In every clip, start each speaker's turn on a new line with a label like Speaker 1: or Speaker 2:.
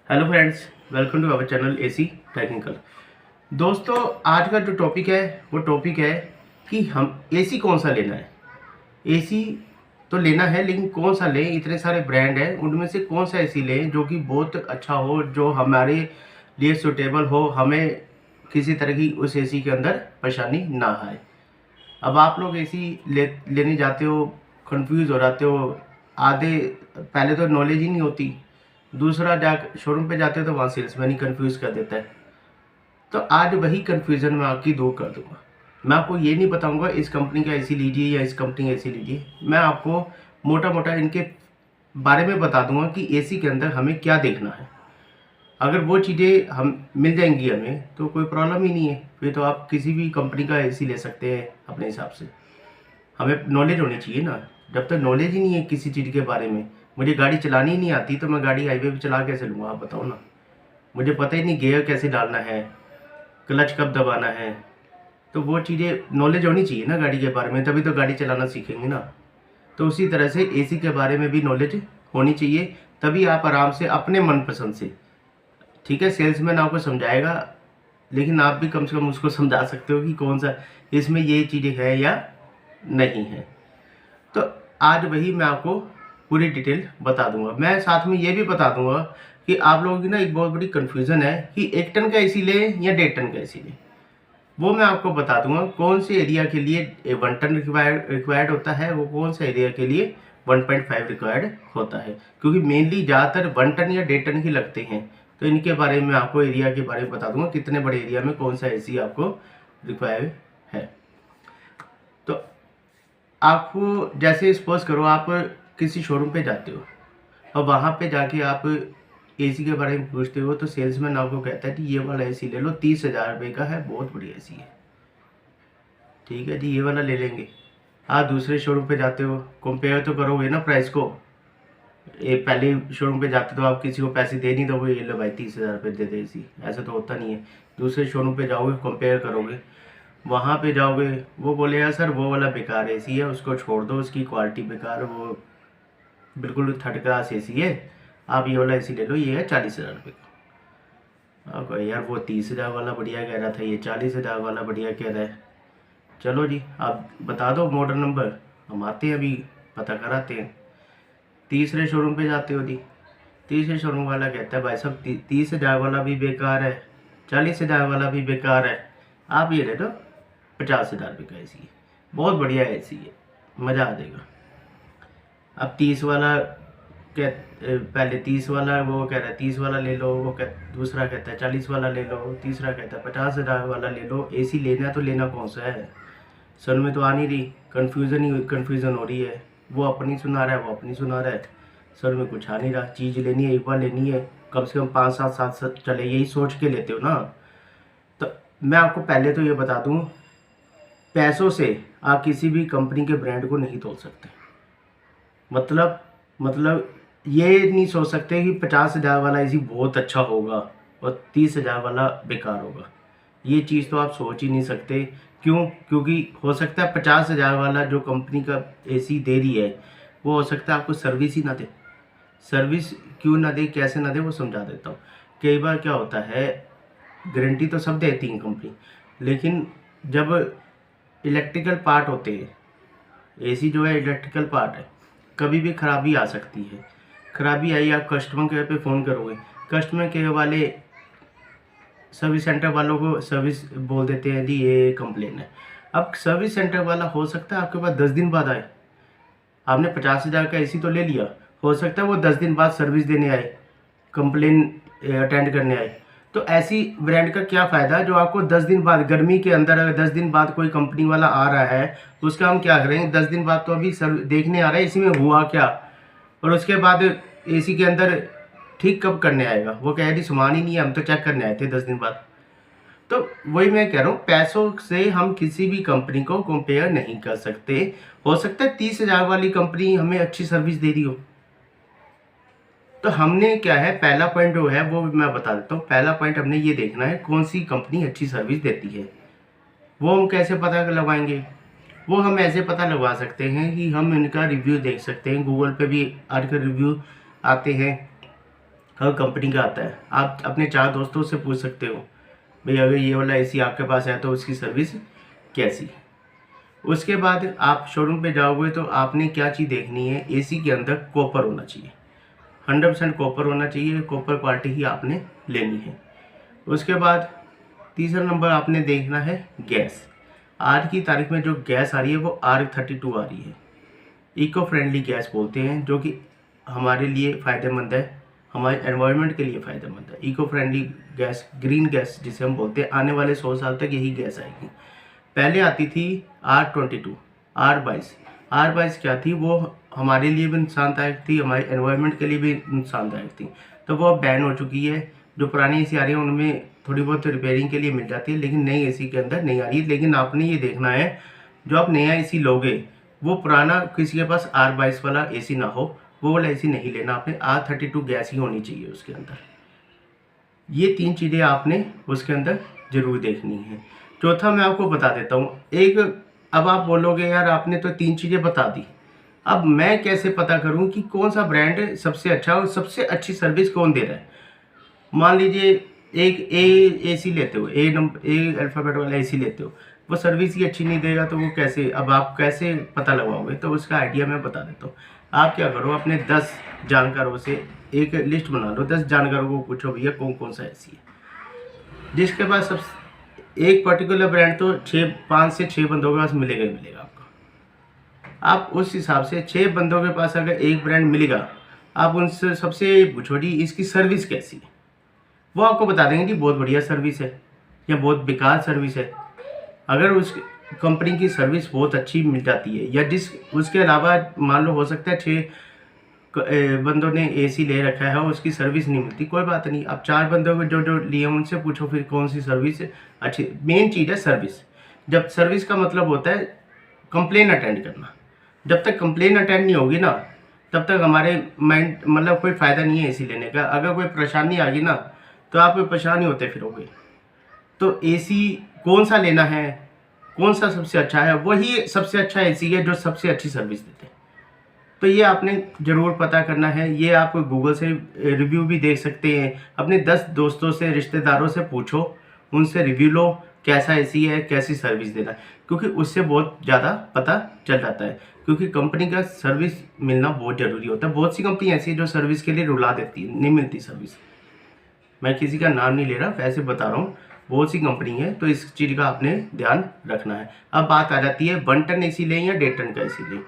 Speaker 1: Hello friends, welcome to our channel AC technical. दोस्तों, आज का जो टॉपिक है वो टॉपिक है कि हम एसी कौन सा लेना है। एसी तो लेना है, लेकिन कौन सा लें। इतने सारे ब्रांड हैं, उनमें से कौन सा एसी लें जो कि बहुत अच्छा हो, जो हमारे लिए सूटेबल हो, हमें किसी तरह की उस एसी के अंदर परेशानी ना आए। अब आप लोग एसी लेने जाते हो, कंफ्यूज हो जाते हो। आधे पहले तो नॉलेज ही नहीं होती, दूसरा जा शोरूम पे जाते हो तो वहाँ सेल्समैन ही कंफ्यूज कर देता है। तो आज वही कंफ्यूजन मैं आपकी दूर कर दूंगा। मैं आपको ये नहीं बताऊंगा इस कंपनी का एसी लीजिए या इस कंपनी का एसी लीजिए। मैं आपको मोटा मोटा इनके बारे में बता दूंगा कि एसी के अंदर हमें क्या देखना है। अगर वो चीज़ें हम मिल जाएंगी हमें तो कोई प्रॉब्लम ही नहीं है। फिर तो आप किसी भी कंपनी का एसी ले सकते हैं अपने हिसाब से। हमें नॉलेज होनी चाहिए ना। जब तक नॉलेज ही नहीं है किसी चीज़ के बारे में, मुझे गाड़ी चलानी ही नहीं आती तो मैं गाड़ी हाईवे पे चला कैसे लूँगा, आप बताओ ना। मुझे पता ही नहीं गियर कैसे डालना है, क्लच कब दबाना है। तो वो चीज़ें नॉलेज होनी चाहिए ना गाड़ी के बारे में, तभी तो गाड़ी चलाना सीखेंगे ना। तो उसी तरह से एसी के बारे में भी नॉलेज होनी चाहिए, तभी आप आराम से अपने मनपसंद से, ठीक है, सेल्समैन आपको समझाएगा, लेकिन आप भी कम से कम उसको समझा सकते हो कि कौन सा इसमें ये चीज़ें है या नहीं है। तो आज वही मैं आपको पूरी डिटेल बता दूंगा। मैं साथ में ये भी बता दूंगा कि आप लोगों की ना एक बहुत बड़ी कन्फ्यूज़न है कि 1 टन का एसी लें या 1.5 टन का एसी लें। वो मैं आपको बता दूंगा कौन से एरिया के लिए 1 टन रिक्वायर्ड होता है, वो कौन सा एरिया के लिए 1.5 रिक्वायर्ड होता है। क्योंकि मेनली ज़्यादातर 1 टन या 1.5 टन ही लगते हैं। तो इनके बारे में आपको एरिया के बारे में बता दूंगा, कितने बड़े एरिया में कौन सा एसी आपको रिक्वायर्ड है। तो आपको जैसे सपोज करो आप किसी शोरूम पे जाते हो और वहाँ पे जाके आप एसी के बारे में पूछते हो, तो सेल्समैन आपको कहता है कि ये वाला एसी ले लो, 30,000 रुपये का है, बहुत बढ़िया एसी है। ठीक है जी, ये वाला ले लेंगे। आप दूसरे शोरूम पे जाते हो, कंपेयर तो करोगे ना प्राइस को। पहले शोरूम पे जाते तो आप किसी को पैसे दे नहीं दोगे, ये लो भाई 30,000 रुपये दे दे एसी, ऐसा तो होता नहीं है। दूसरे शोरूम पे जाओगे, कंपेयर करोगे, वहाँ पे जाओगे, वो बोलेगा सर वो वाला बेकार एसी है, उसको छोड़ दो, उसकी क्वालिटी बेकार, वो बिल्कुल थर्ड क्लास एसी है, आप ये वाला एसी ले लो, ये है 40,000 रुपये का। आप यार वो 30,000 वाला बढ़िया कह रहा था, ये 40,000 वाला बढ़िया कह रहा है। चलो जी, आप बता दो मॉडल नंबर, हम आते हैं अभी पता कराते हैं। तीसरे शोरूम पे जाते हो जी, तीसरे शोरूम वाला कहता है भाई साहब 30,000 वाला भी बेकार है, 40,000 वाला भी बेकार है, आप ये ले लो 50,000 रुपये का एसी है, बहुत बढ़िया एसी है, मज़ा आ जाएगा। अब 30 वाला पहले 30 वाला वो कह रहा है 30 वाला ले लो, वो दूसरा कहता है 40 वाला ले लो, तीसरा कहता है 50,000 वाला ले लो। एसी लेना तो लेना कौन सा है, समझ में तो आ नहीं रही, कन्फ्यूज़न हो रही है। वो अपनी सुना रहा है, वो अपनी सुना रहा है, सर में कुछ आ नहीं रहा। चीज़ लेनी है, एक बार लेनी है, कम से कम 5 7 7 चले, यही सोच के लेते हो ना। तो मैं आपको पहले तो ये बता दूँ, पैसों से आप किसी भी कंपनी के ब्रांड को नहीं तोल सकते। मतलब ये नहीं सोच सकते कि 50,000 वाला एसी बहुत अच्छा होगा और 30,000 वाला बेकार होगा। ये चीज़ तो आप सोच ही नहीं सकते। क्यों? क्योंकि हो सकता है 50,000 वाला जो कंपनी का एसी दे रही है, वो हो सकता है आपको सर्विस ही ना दे। सर्विस क्यों ना दे, कैसे ना दे, वो समझा देता हूँ। कई बार क्या होता है, गारंटी तो सब देती है कंपनी, लेकिन जब इलेक्ट्रिकल पार्ट होते हैं, एसी जो है इलेक्ट्रिकल पार्ट है, कभी भी खराबी आ सकती है। खराबी आई, आप कस्टमर केयर पे फ़ोन करोगे, कस्टमर केयर वाले सर्विस सेंटर वालों को सर्विस बोल देते हैं जी ये कंप्लेन है। अब सर्विस सेंटर वाला हो सकता है आपके पास 10 दिन बाद आए। आपने 50,000 का एसी तो ले लिया, हो सकता है वो 10 दिन बाद सर्विस देने आए, कंप्लेन अटेंड करने आए। तो ऐसी ब्रांड का क्या फ़ायदा जो आपको 10 दिन बाद, गर्मी के अंदर अगर 10 दिन बाद कोई कंपनी वाला आ रहा है तो उसका हम क्या करेंगे, 10 दिन बाद तो अभी देखने आ रहा है इसी में हुआ क्या, और उसके बाद एसी के अंदर ठीक कब करने आएगा। वो कह रही सामान ही नहीं है, हम तो चेक करने आए थे 10 दिन बाद। तो वही मैं कह रहा हूँ, पैसों से हम किसी भी कंपनी को कंपेयर नहीं कर सकते। हो सकता है 30,000 वाली कंपनी हमें अच्छी सर्विस दे रही हो। तो हमने क्या है, पहला पॉइंट जो है वो मैं बता देता हूँ। पहला पॉइंट हमने ये देखना है कौन सी कंपनी अच्छी सर्विस देती है। वो हम कैसे पता लगवाएंगे, वो हम ऐसे पता लगवा सकते हैं कि हम इनका रिव्यू देख सकते हैं। गूगल पे भी आजकल रिव्यू आते हैं, हर कंपनी का आता है। आप अपने 4 दोस्तों से पूछ सकते हो भाई अगर ये वाला एसी आपके पास है तो उसकी सर्विस कैसी। उसके बाद आप शोरूम पे जाओगे तो आपने क्या चीज़ देखनी है, एसी के अंदर कॉपर होना चाहिए, 100% कॉपर होना चाहिए, कॉपर क्वालिटी ही आपने लेनी है। उसके बाद तीसरा नंबर आपने देखना है गैस। आज की तारीख में जो गैस आ रही है वो R32 आ रही है, इको फ्रेंडली गैस बोलते हैं, जो कि हमारे लिए फ़ायदेमंद है, हमारे एनवायरनमेंट के लिए फ़ायदेमंद है। Eco friendly gas, green gas जिसे हम बोलते हैं, आने वाले 100 साल तक यही गैस आएगी। पहले आती थी R22, R22 क्या थी, वो हमारे लिए भी नुकसानदायक थी, हमारे एनवायरनमेंट के लिए भी नुकसानदायक थी, तो वो अब बैन हो चुकी है। जो पुरानी एसी आ रही है उनमें थोड़ी बहुत रिपेयरिंग के लिए मिल जाती है, लेकिन नई एसी के अंदर नहीं आ रही है। लेकिन आपने ये देखना है जो आप नया एसी लोगे वो पुराना किसी के पास R22 वाला एसी ना हो, वो वाला एसी नहीं लेना, आपने R32 गैस ही होनी चाहिए उसके अंदर। ये 3 चीज़ें आपने उसके अंदर ज़रूर देखनी है। चौथा मैं आपको बता देता हूँ एक, अब आप बोलोगे यार आपने तो 3 चीज़ें बता दी, अब मैं कैसे पता करूँ कि कौन सा ब्रांड सबसे अच्छा और सबसे अच्छी सर्विस कौन दे रहा है। मान लीजिए एक एसी लेते हो, ए अल्फ़ाबेट वाला एसी लेते हो, वो सर्विस ही अच्छी नहीं देगा तो वो कैसे, अब आप कैसे पता लगवाओगे। तो उसका आइडिया मैं बता देता हूँ। आप क्या करो, अपने 10 जानकारों से एक लिस्ट बना लो, 10 जानकारों को पूछो भैया कौन कौन सा एसी है जिसके पास सब एक पर्टिकुलर ब्रांड, तो 5 से 6 बंदों के पास मिलेगा ही मिलेगा आपको। आप उस हिसाब से 6 बंदों के पास अगर एक ब्रांड मिलेगा, आप उनसे सबसे पूछो जी इसकी सर्विस कैसी है, वो आपको बता देंगे कि बहुत बढ़िया सर्विस है या बहुत बेकार सर्विस है। अगर उस कंपनी की सर्विस बहुत अच्छी मिल जाती है, या जिस उसके अलावा मान लो हो सकता है 6 बंदों ने एसी ले रखा है और उसकी सर्विस नहीं मिलती, कोई बात नहीं, आप 4 बंदों को जो लिए उनसे पूछो फिर कौन सी सर्विस अच्छी। मेन चीज़ है सर्विस। जब सर्विस का मतलब होता है कंप्लेन अटेंड करना, जब तक कंप्लेन अटेंड नहीं होगी ना तब तक हमारे माइंड मतलब कोई फ़ायदा नहीं है एसी लेने का। अगर कोई परेशानी आ गई ना तो आप परेशान ही होते फिरोगे। तो एसी कौन सा लेना है, कौन सा सबसे अच्छा है, वही सबसे अच्छा एसी है जो सबसे अच्छी सर्विस देते हैं। तो ये आपने ज़रूर पता करना है। ये आप गूगल से रिव्यू भी देख सकते हैं, अपने 10 दोस्तों से रिश्तेदारों से पूछो, उनसे रिव्यू लो कैसा एसी है, कैसी सर्विस देना है, क्योंकि उससे बहुत ज़्यादा पता चल जाता है। क्योंकि कंपनी का सर्विस मिलना बहुत ज़रूरी होता है। बहुत सी कंपनी ऐसी है जो सर्विस के लिए रुला देती है, नहीं मिलती सर्विस। मैं किसी का नाम नहीं ले रहा, वैसे बता रहा हूँ, बहुत सी कंपनी है, तो इस चीज़ का आपने ध्यान रखना है। अब बात आ जाती है 1 टन एसी लें या 1.5 टन का एसी लें,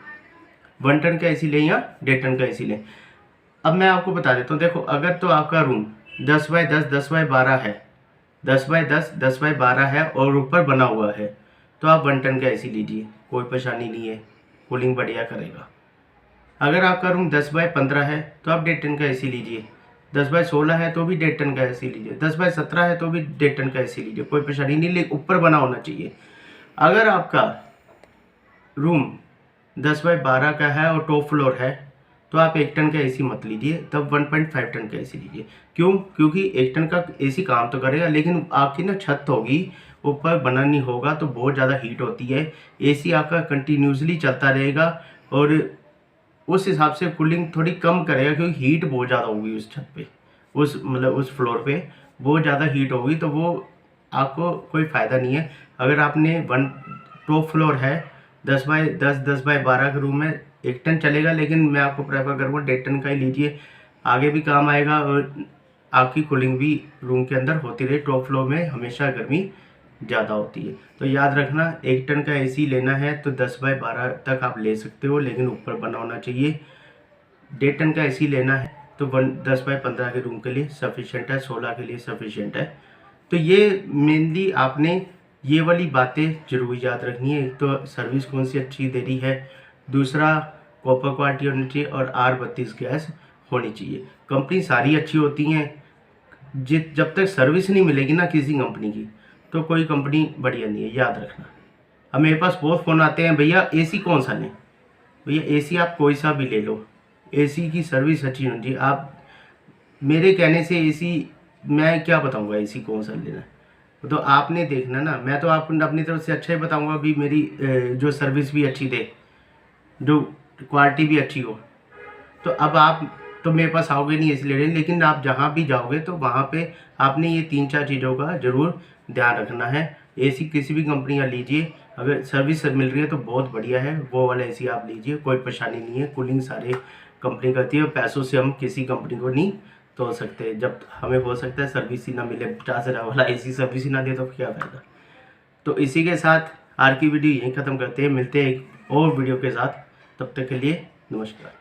Speaker 1: 1 टन का एसी लें या 1.5 टन का एसी लें। अब मैं आपको बता देता हूँ, देखो अगर तो आपका रूम 10 बाय 10 10 बाय 12 है, 10 बाय 10 10 बाय 12 है और ऊपर बना हुआ है, तो आप 1 टन का एसी लीजिए, कोई परेशानी नहीं है, कूलिंग बढ़िया करेगा। अगर आपका रूम 10 बाय 15 है तो आप 1.5 टन का एसी लीजिए, 10 बाय 16 है तो भी 1.5 टन का एसी लीजिए, 10 बाय 17 है तो भी 1.5 टन का एसी लीजिए, कोई परेशानी नहीं, लेकिन ऊपर बना होना चाहिए। अगर आपका रूम 10 बाय 12 का है और टॉप फ्लोर है तो आप 1 टन का एसी मत लीजिए, तब 1.5 टन का एसी लीजिए। क्यों? क्योंकि 1 टन का एसी काम तो करेगा, लेकिन आपकी ना छत होगी, ऊपर बना नहीं होगा तो बहुत ज़्यादा हीट होती है। एसी आपका कंटिन्यूसली चलता रहेगा और उस हिसाब से कूलिंग थोड़ी कम करेगा, क्योंकि हीट बहुत ज़्यादा होगी उस छत पे, उस मतलब उस फ्लोर पे बहुत ज़्यादा हीट होगी, तो वो आपको कोई फ़ायदा नहीं है। अगर आपने टॉप फ्लोर है, 10 बाय 10 10 बाय 12 के रूम में 1 टन चलेगा, लेकिन मैं आपको प्रेफर करूँगा 1.5 टन का ही लीजिए, आगे भी काम आएगा और आपकी कूलिंग भी रूम के अंदर होती रहे। टॉप फ्लोर में हमेशा गर्मी ज़्यादा होती है, तो याद रखना 1 टन का एसी लेना है तो 10 बाय 12 तक आप ले सकते हो, लेकिन ऊपर बना होना चाहिए। 1.5 टन का एसी लेना है तो 10 बाय 15 के रूम के लिए सफिशेंट है, 16 के लिए सफिशेंट है। तो ये मेनली आपने ये वाली बातें जरूर याद रखनी है। एक तो सर्विस कौन सी अच्छी दे रही है, दूसरा कॉपर क्वालिटी होनी चाहिए और R32 गैस होनी चाहिए। कंपनी सारी अच्छी होती हैं, जब तक सर्विस नहीं मिलेगी ना किसी कंपनी की तो कोई कंपनी बढ़िया नहीं है, याद रखना। अब मेरे पास बहुत फ़ोन आते हैं, भैया एसी कौन सा लें। भैया एसी आप कोई सा भी ले लो, एसी की सर्विस अच्छी होनी चाहिए। आप मेरे कहने से एसी मैं क्या बताऊंगा एसी कौन सा लेना है, तो आपने देखना ना, मैं तो आपको अपनी तरफ से अच्छा ही बताऊंगा भी, मेरी जो सर्विस भी अच्छी दे, जो क्वालिटी भी अच्छी हो। तो अब आप तो मेरे पास आओगे नहीं एसी लेने। लेकिन आप जहाँ भी जाओगे तो वहाँ पे आपने ये 3-4 चीज़ों का ज़रूर ध्यान रखना है। एसी किसी भी कंपनी का लीजिए, अगर सर्विस मिल रही है तो बहुत बढ़िया है, वो वाला एसी आप लीजिए, कोई परेशानी नहीं है। कूलिंग सारे कंपनी करती है, पैसों से हम किसी कंपनी को नहीं तोड़ सकते। जब हमें हो सकता है सर्विस ही ना मिले, 50,000 वाला एसी सर्विस ही ना दे तो क्या फ़ायदा। तो इसी के साथ आज की वीडियो यहीं ख़त्म करते हैं, मिलते हैं एक और वीडियो के साथ। तब तक के लिए नमस्कार।